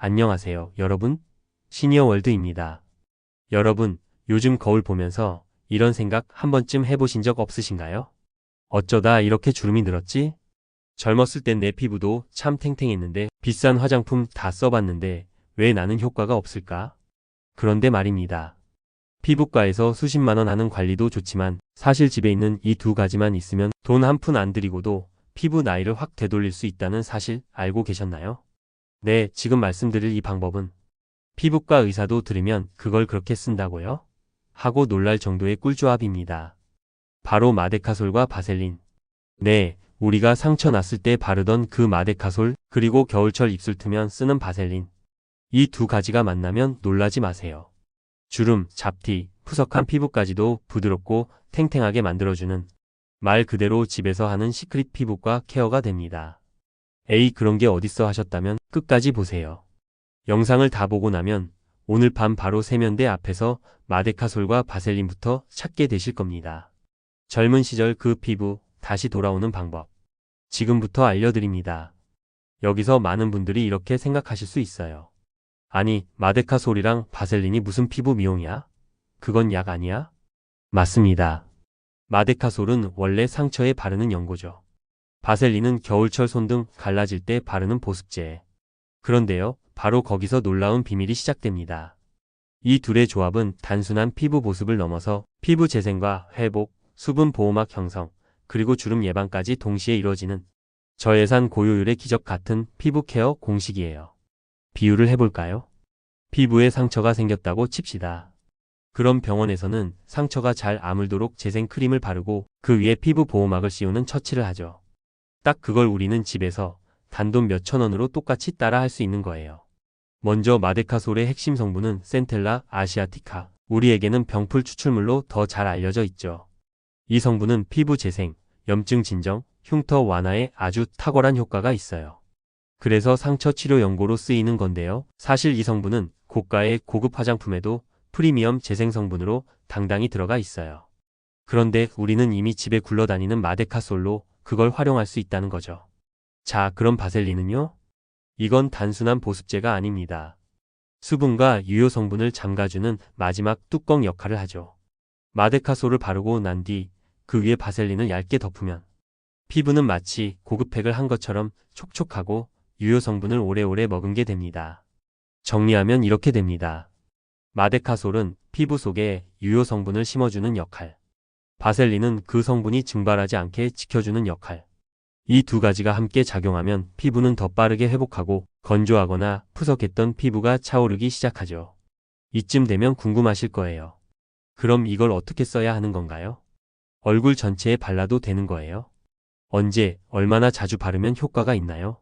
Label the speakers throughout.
Speaker 1: 안녕하세요, 여러분. 시니어월드입니다. 여러분, 요즘 거울 보면서 이런 생각 한 번쯤 해보신 적 없으신가요? 어쩌다 이렇게 주름이 늘었지? 젊었을 땐 내 피부도 참 탱탱했는데 비싼 화장품 다 써봤는데 왜 나는 효과가 없을까? 그런데 말입니다. 피부과에서 수십만 원 하는 관리도 좋지만 사실 집에 있는 이 두 가지만 있으면 돈 한 푼 안 들이고도 피부 나이를 확 되돌릴 수 있다는 사실 알고 계셨나요? 네, 지금 말씀드릴 이 방법은 피부과 의사도 들으면 그걸 그렇게 쓴다고요? 하고 놀랄 정도의 꿀조합입니다. 바로 마데카솔과 바셀린. 네, 우리가 상처 났을 때 바르던 그 마데카솔, 그리고 겨울철 입술 트면 쓰는 바셀린. 이 두 가지가 만나면 놀라지 마세요. 주름, 잡티, 푸석한 피부까지도 부드럽고 탱탱하게 만들어주는 말 그대로 집에서 하는 시크릿 피부과 케어가 됩니다. 에이, 그런 게 어딨어 하셨다면 끝까지 보세요. 영상을 다 보고 나면 오늘 밤 바로 세면대 앞에서 마데카솔과 바셀린부터 찾게 되실 겁니다. 젊은 시절 그 피부 다시 돌아오는 방법. 지금부터 알려드립니다. 여기서 많은 분들이 이렇게 생각하실 수 있어요. 아니, 마데카솔이랑 바셀린이 무슨 피부 미용이야? 그건 약 아니야? 맞습니다. 마데카솔은 원래 상처에 바르는 연고죠. 바셀린은 겨울철 손등 갈라질 때 바르는 보습제. 그런데요, 바로 거기서 놀라운 비밀이 시작됩니다. 이 둘의 조합은 단순한 피부 보습을 넘어서 피부 재생과 회복, 수분 보호막 형성, 그리고 주름 예방까지 동시에 이루어지는 저예산 고효율의 기적 같은 피부 케어 공식이에요. 비유를 해볼까요? 피부에 상처가 생겼다고 칩시다. 그럼 병원에서는 상처가 잘 아물도록 재생 크림을 바르고 그 위에 피부 보호막을 씌우는 처치를 하죠. 딱 그걸 우리는 집에서 단돈 몇천 원으로 똑같이 따라 할 수 있는 거예요. 먼저 마데카솔의 핵심 성분은 센텔라 아시아티카, 우리에게는 병풀 추출물로 더 잘 알려져 있죠. 이 성분은 피부 재생, 염증 진정, 흉터 완화에 아주 탁월한 효과가 있어요. 그래서 상처 치료 연고로 쓰이는 건데요. 사실 이 성분은 고가의 고급 화장품에도 프리미엄 재생 성분으로 당당히 들어가 있어요. 그런데 우리는 이미 집에 굴러다니는 마데카솔로 그걸 활용할 수 있다는 거죠. 자, 그럼 바셀린은요? 이건 단순한 보습제가 아닙니다. 수분과 유효 성분을 잠가주는 마지막 뚜껑 역할을 하죠. 마데카솔을 바르고 난 뒤 그 위에 바셀린을 얇게 덮으면 피부는 마치 고급팩을 한 것처럼 촉촉하고 유효 성분을 오래오래 머금게 됩니다. 정리하면 이렇게 됩니다. 마데카솔은 피부 속에 유효 성분을 심어주는 역할. 바셀린은 그 성분이 증발하지 않게 지켜주는 역할. 이 두 가지가 함께 작용하면 피부는 더 빠르게 회복하고 건조하거나 푸석했던 피부가 차오르기 시작하죠. 이쯤 되면 궁금하실 거예요. 그럼 이걸 어떻게 써야 하는 건가요? 얼굴 전체에 발라도 되는 거예요? 언제, 얼마나 자주 바르면 효과가 있나요?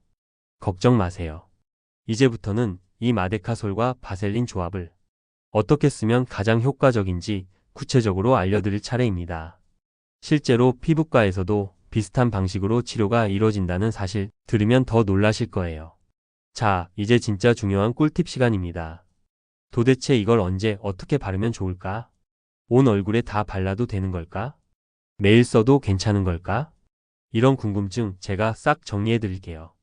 Speaker 1: 걱정 마세요. 이제부터는 이 마데카솔과 바셀린 조합을 어떻게 쓰면 가장 효과적인지 구체적으로 알려드릴 차례입니다. 실제로 피부과에서도 비슷한 방식으로 치료가 이루어진다는 사실 들으면 더 놀라실 거예요. 자, 이제 진짜 중요한 꿀팁 시간입니다. 도대체 이걸 언제 어떻게 바르면 좋을까? 온 얼굴에 다 발라도 되는 걸까? 매일 써도 괜찮은 걸까? 이런 궁금증 제가 싹 정리해 드릴게요.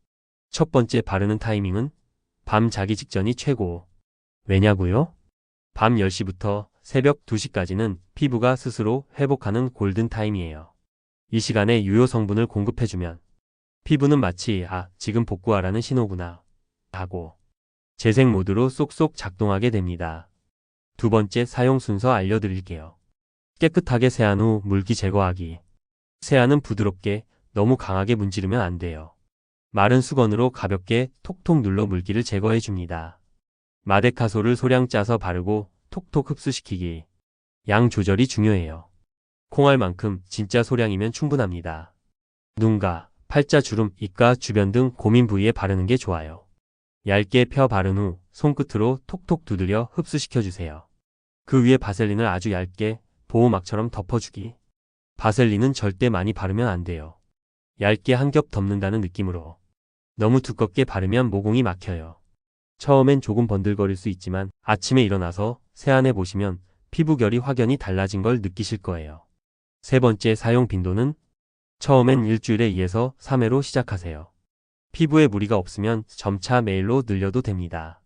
Speaker 1: 첫 번째 바르는 타이밍은 밤 자기 직전이 최고. 왜냐고요? 밤 10시부터 새벽 2시까지는 피부가 스스로 회복하는 골든 타임이에요. 이 시간에 유효 성분을 공급해주면 피부는 마치 지금 복구하라는 신호구나 하고 재생 모드로 쏙쏙 작동하게 됩니다. 두 번째 사용 순서 알려드릴게요. 깨끗하게 세안 후 물기 제거하기. 세안은 부드럽게 너무 강하게 문지르면 안 돼요. 마른 수건으로 가볍게 톡톡 눌러 물기를 제거해 줍니다. 마데카솔을 소량 짜서 바르고 톡톡 흡수시키기. 양 조절이 중요해요. 콩알만큼 진짜 소량이면 충분합니다. 눈가, 팔자 주름, 입가 주변 등 고민 부위에 바르는 게 좋아요. 얇게 펴 바른 후 손끝으로 톡톡 두드려 흡수시켜주세요. 그 위에 바셀린을 아주 얇게 보호막처럼 덮어주기. 바셀린은 절대 많이 바르면 안 돼요. 얇게 한 겹 덮는다는 느낌으로. 너무 두껍게 바르면 모공이 막혀요. 처음엔 조금 번들거릴 수 있지만 아침에 일어나서 세안해 보시면 피부결이 확연히 달라진 걸 느끼실 거예요. 세 번째 사용 빈도는 처음엔 일주일에 2에서 3회로 시작하세요. 피부에 무리가 없으면 점차 매일로 늘려도 됩니다.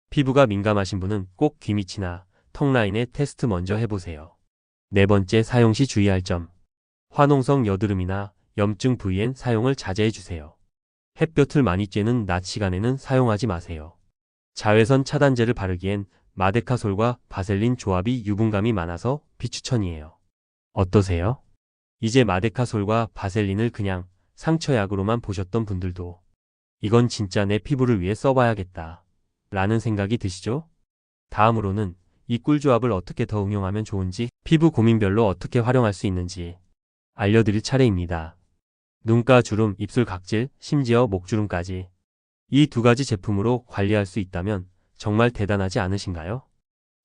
Speaker 1: 피부가 민감하신 분은 꼭 귀 밑이나 턱 라인에 테스트 먼저 해보세요. 네 번째, 사용 시 주의할 점. 화농성 여드름이나 염증 부위엔 사용을 자제해 주세요. 햇볕을 많이 쬐는 낮 시간에는 사용하지 마세요. 자외선 차단제를 바르기엔 마데카솔과 바셀린 조합이 유분감이 많아서 비추천이에요. 어떠세요? 이제 마데카솔과 바셀린을 그냥 상처약으로만 보셨던 분들도 이건 진짜 내 피부를 위해 써봐야겠다 라는 생각이 드시죠? 다음으로는 이 꿀조합을 어떻게 더 응용하면 좋은지, 피부 고민별로 어떻게 활용할 수 있는지 알려드릴 차례입니다. 눈가 주름, 입술 각질, 심지어 목주름까지 이 두 가지 제품으로 관리할 수 있다면 정말 대단하지 않으신가요?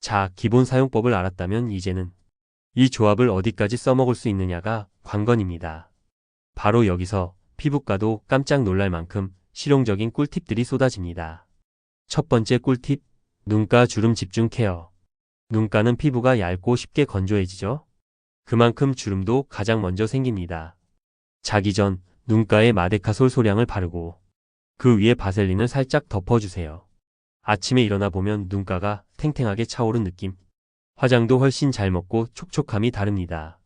Speaker 1: 자, 기본 사용법을 알았다면 이제는 이 조합을 어디까지 써먹을 수 있느냐가 관건입니다. 바로 여기서 피부과도 깜짝 놀랄 만큼 실용적인 꿀팁들이 쏟아집니다. 첫 번째 꿀팁, 눈가 주름 집중 케어. 눈가는 피부가 얇고 쉽게 건조해지죠? 그만큼 주름도 가장 먼저 생깁니다. 자기 전 눈가에 마데카솔 소량을 바르고 그 위에 바셀린을 살짝 덮어주세요. 아침에 일어나 보면 눈가가 탱탱하게 차오른 느낌. 화장도 훨씬 잘 먹고 촉촉함이 다릅니다.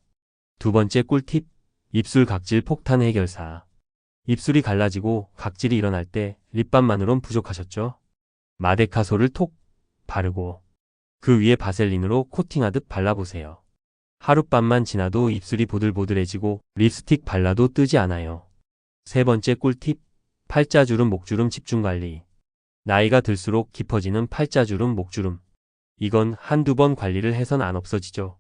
Speaker 1: 두 번째 꿀팁, 입술 각질 폭탄 해결사. 입술이 갈라지고 각질이 일어날 때 립밤만으론 부족하셨죠? 마데카솔을 톡 바르고 그 위에 바셀린으로 코팅하듯 발라보세요. 하룻밤만 지나도 입술이 보들보들해지고 립스틱 발라도 뜨지 않아요. 세 번째 꿀팁, 팔자주름 목주름 집중관리. 나이가 들수록 깊어지는 팔자주름 목주름. 이건 한두 번 관리를 해선 안 없어지죠.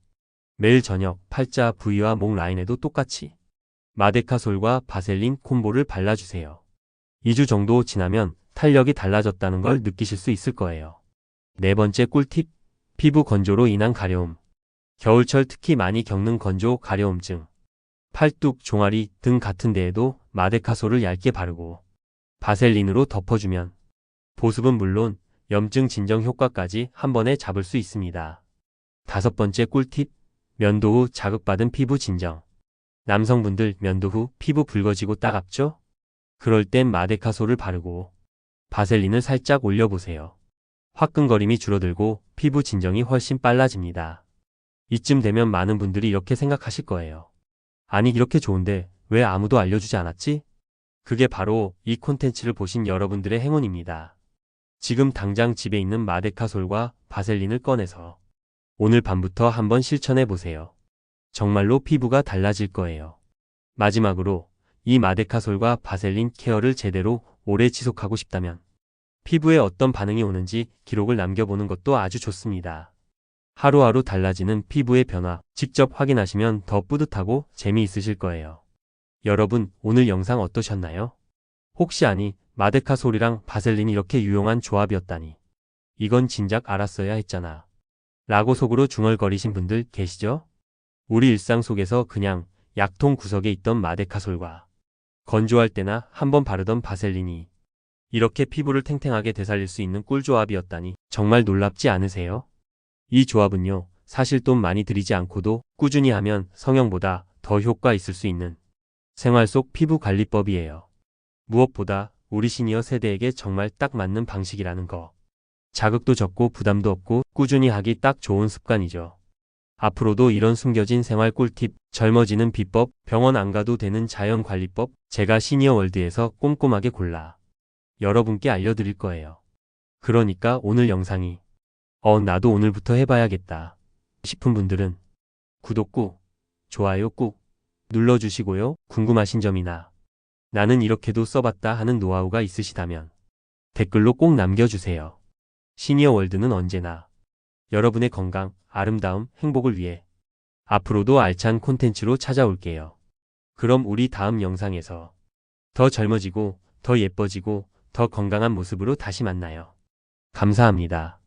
Speaker 1: 매일 저녁 팔자 부위와 목 라인에도 똑같이 마데카솔과 바셀린 콤보를 발라주세요. 2주 정도 지나면 탄력이 달라졌다는 걸 느끼실 수 있을 거예요. 네 번째 꿀팁, 피부 건조로 인한 가려움. 겨울철 특히 많이 겪는 건조 가려움증. 팔뚝, 종아리 등 같은 데에도 마데카솔을 얇게 바르고 바셀린으로 덮어주면 보습은 물론 염증 진정 효과까지 한 번에 잡을 수 있습니다. 다섯 번째 꿀팁, 면도 후 자극받은 피부 진정. 남성분들 면도 후 피부 붉어지고 따갑죠? 그럴 땐 마데카솔을 바르고 바셀린을 살짝 올려보세요. 화끈거림이 줄어들고 피부 진정이 훨씬 빨라집니다. 이쯤 되면 많은 분들이 이렇게 생각하실 거예요. 아니, 이렇게 좋은데 왜 아무도 알려주지 않았지? 그게 바로 이 콘텐츠를 보신 여러분들의 행운입니다. 지금 당장 집에 있는 마데카솔과 바셀린을 꺼내서 오늘 밤부터 한번 실천해 보세요. 정말로 피부가 달라질 거예요. 마지막으로 이 마데카솔과 바셀린 케어를 제대로 오래 지속하고 싶다면 피부에 어떤 반응이 오는지 기록을 남겨보는 것도 아주 좋습니다. 하루하루 달라지는 피부의 변화 직접 확인하시면 더 뿌듯하고 재미있으실 거예요. 여러분, 오늘 영상 어떠셨나요? 혹시 아니, 마데카솔이랑 바셀린이 이렇게 유용한 조합이었다니. 이건 진작 알았어야 했잖아. 라고 속으로 중얼거리신 분들 계시죠? 우리 일상 속에서 그냥 약통 구석에 있던 마데카솔과 건조할 때나 한번 바르던 바셀린이 이렇게 피부를 탱탱하게 되살릴 수 있는 꿀조합이었다니 정말 놀랍지 않으세요? 이 조합은요, 사실 돈 많이 들이지 않고도 꾸준히 하면 성형보다 더 효과 있을 수 있는 생활 속 피부 관리법이에요. 무엇보다 우리 시니어 세대에게 정말 딱 맞는 방식이라는 거. 자극도 적고 부담도 없고 꾸준히 하기 딱 좋은 습관이죠. 앞으로도 이런 숨겨진 생활 꿀팁, 젊어지는 비법, 병원 안 가도 되는 자연 관리법, 제가 시니어 월드에서 꼼꼼하게 골라 여러분께 알려드릴 거예요. 그러니까 오늘 영상이 나도 오늘부터 해봐야겠다 싶은 분들은 구독 꾹, 좋아요 꾹 눌러주시고요. 궁금하신 점이나 나는 이렇게도 써봤다 하는 노하우가 있으시다면 댓글로 꼭 남겨주세요. 시니어 월드는 언제나 여러분의 건강, 아름다움, 행복을 위해 앞으로도 알찬 콘텐츠로 찾아올게요. 그럼 우리 다음 영상에서 더 젊어지고 더 예뻐지고 더 건강한 모습으로 다시 만나요. 감사합니다.